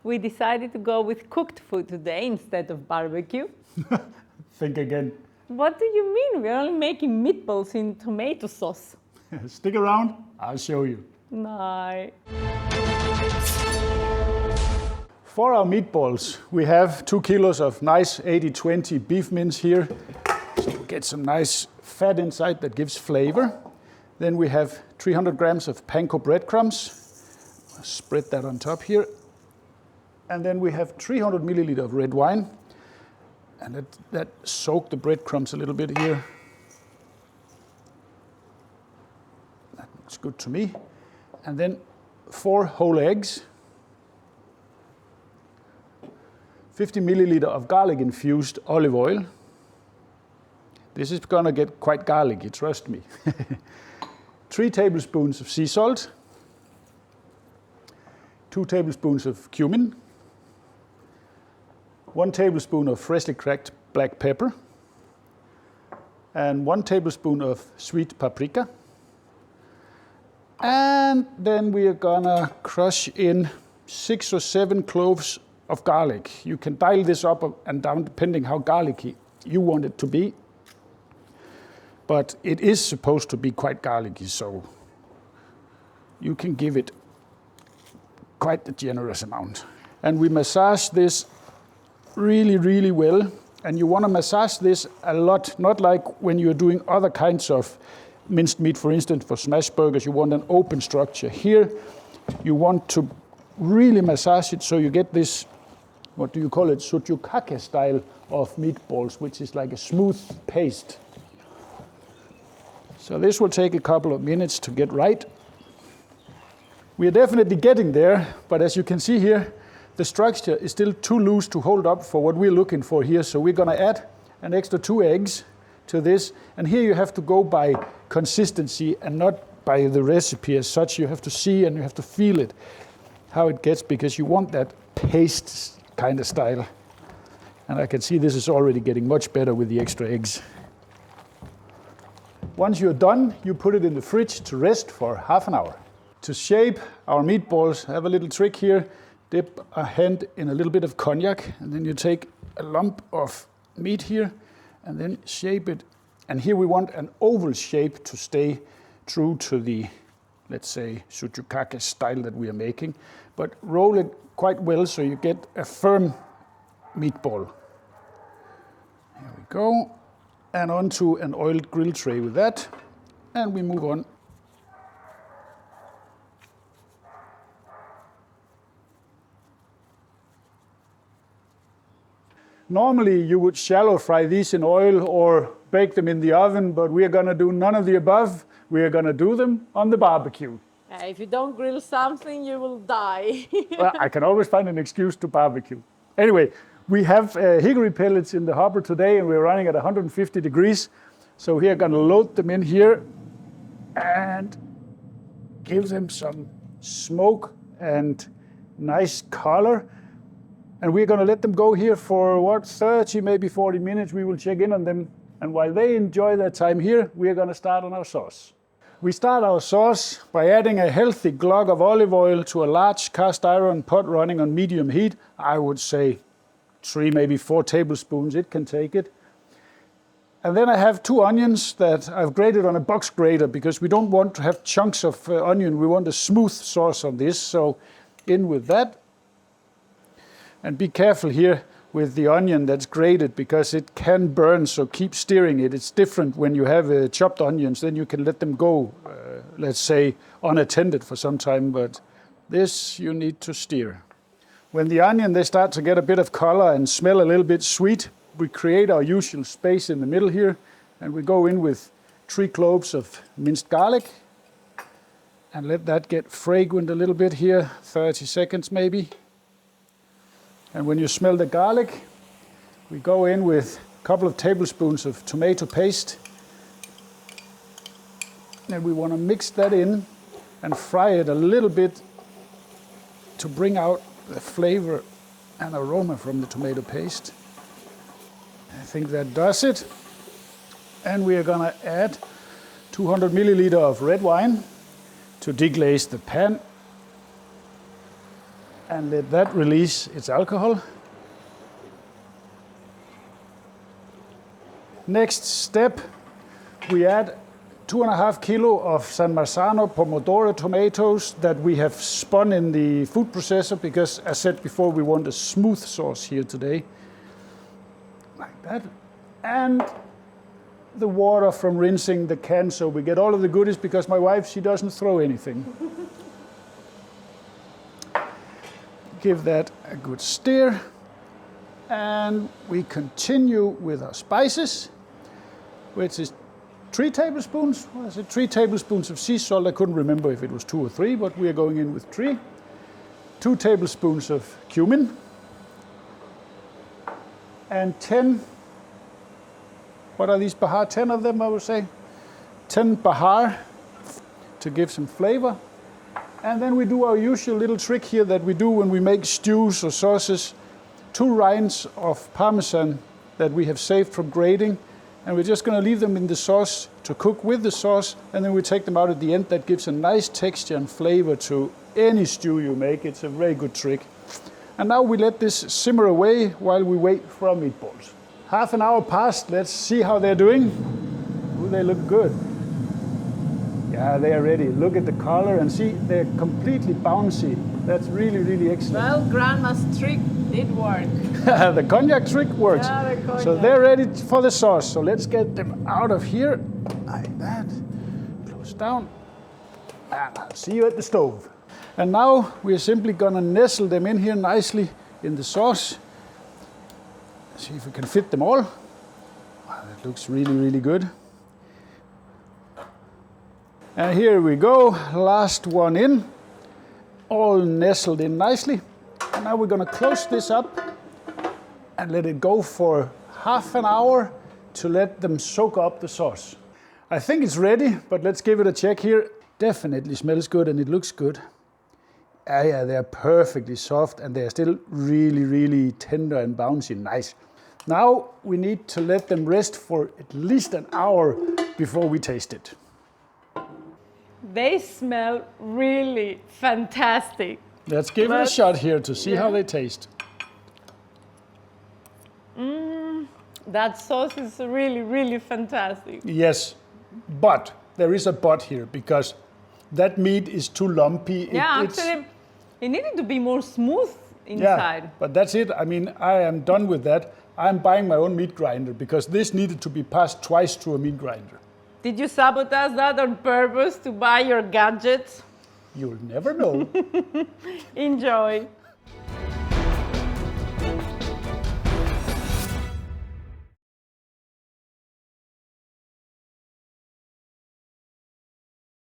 we decided to go with cooked food today instead of barbecue. Think again. What do you mean? We're only making meatballs in tomato sauce. Stick around, I'll show you. No. For our meatballs, we have 2 kilos of nice 80-20 beef mince here. So we get some nice fat inside that gives flavor. Then we have 300 grams of Panko breadcrumbs. Spread that on top here. And then we have 300 milliliter of red wine. And that soak the breadcrumbs a little bit here. That looks good to me. And then 4 whole eggs. 50 milliliter of garlic infused olive oil. This is gonna get quite garlicky, trust me. 3 tablespoons of sea salt. 2 tablespoons of cumin. 1 tablespoon of freshly cracked black pepper. And 1 tablespoon of sweet paprika. And then we are gonna crush in 6 or 7 cloves of garlic. You can dial this up and down depending how garlicky you want it to be. But it is supposed to be quite garlicky, so you can give it quite a generous amount. And we massage this really, really well. And you want to massage this a lot, not like when you're doing other kinds of minced meat, for instance, for smash burgers, you want an open structure. Here, you want to really massage it so you get this, what do you call it, Soutzoukakia style of meatballs, which is like a smooth paste. So this will take a couple of minutes to get right. We are definitely getting there, but as you can see here, the structure is still too loose to hold up for what we're looking for here. So we're gonna add an extra 2 eggs to this. And here you have to go by consistency and not by the recipe as such. You have to see and you have to feel it, how it gets, because you want that paste kind of style. And I can see this is already getting much better with the extra eggs. Once you're done, you put it in the fridge to rest for half an hour. To shape our meatballs, I have a little trick here. Dip a hand in a little bit of cognac, and then you take a lump of meat here, and then shape it. And here we want an oval shape to stay true to the, let's say, Soutzoukakia style that we are making. But roll it quite well so you get a firm meatball. Here we go. And onto an oiled grill tray with that. And we move on. Normally you would shallow fry these in oil or bake them in the oven, but we are gonna do none of the above. We are gonna do them on the barbecue. If you don't grill something, you will die. Well, I can always find an excuse to barbecue. Anyway, we have hickory pellets in the hopper today and we're running at 150 degrees. So we are gonna load them in here and give them some smoke and nice color. And we're gonna let them go here for 30, maybe 40 minutes. We will check in on them. And while they enjoy their time here, we're gonna start on our sauce. We start our sauce by adding a healthy glug of olive oil to a large cast iron pot running on medium heat. I would say 3, maybe 4 tablespoons, it can take it. And then I have 2 onions that I've grated on a box grater because we don't want to have chunks of onion. We want a smooth sauce on this, so in with that. And be careful here with the onion that's grated because it can burn, so keep stirring it. It's different when you have chopped onions, then you can let them go, let's say, unattended for some time, but this you need to stir. When the onion, they start to get a bit of color and smell a little bit sweet, we create our usual space in the middle here, and we go in with 3 cloves of minced garlic, and let that get fragrant a little bit here, 30 seconds maybe. And when you smell the garlic, we go in with a couple of tablespoons of tomato paste. And we want to mix that in and fry it a little bit to bring out the flavor and aroma from the tomato paste. I think that does it. And we are going to add 200 milliliter of red wine to deglaze the pan. and let that release its alcohol. Next step, we add 2.5 kilo of San Marzano Pomodoro tomatoes that we have spun in the food processor because, as said before, we want a smooth sauce here today. Like that. And the water from rinsing the can so we get all of the goodies because my wife, she doesn't throw anything. Give that a good stir. And we continue with our spices, which is 3 tablespoons. What is it? 3 tablespoons of sea salt. I couldn't remember if it was 2 or 3, but we are going in with 3. 2 tablespoons of cumin. And 10, what are these Bahar? 10 of them, I would say. 10 Bahar to give some flavor. And then we do our usual little trick here that we do when we make stews or sauces. 2 rinds of Parmesan that we have saved from grating. And we're just going to leave them in the sauce to cook with the sauce. And then we take them out at the end. That gives a nice texture and flavor to any stew you make. It's a very good trick. And now we let this simmer away while we wait for our meatballs. Half an hour passed. Let's see how they're doing. Ooh, they look good. Yeah, they are ready. Look at the color and see, they're completely bouncy. That's really, really excellent. Well, Grandma's trick did work. The cognac trick works. Yeah, the cognac. So they're ready for the sauce. So let's get them out of here. Like that. Close down. And I'll see you at the stove. And now we're simply gonna nestle them in here nicely in the sauce. See if we can fit them all. Wow, that looks really, really good. And here we go, last one in, all nestled in nicely. And now we're gonna close this up and let it go for half an hour to let them soak up the sauce. I think it's ready, but let's give it a check here. Definitely smells good and it looks good. Yeah, they're perfectly soft and they're still really, really tender and bouncy, nice. Now we need to let them rest for at least an hour before we taste it. They smell really fantastic. Let's give it a shot here to see how they taste. That sauce is really, really fantastic. Yes, but there is a but here because that meat is too lumpy. Actually, it needed to be more smooth inside. Yeah, but that's it. I mean, I am done with that. I'm buying my own meat grinder because this needed to be passed twice through a meat grinder. Did you sabotage that on purpose to buy your gadgets? You'll never know. Enjoy.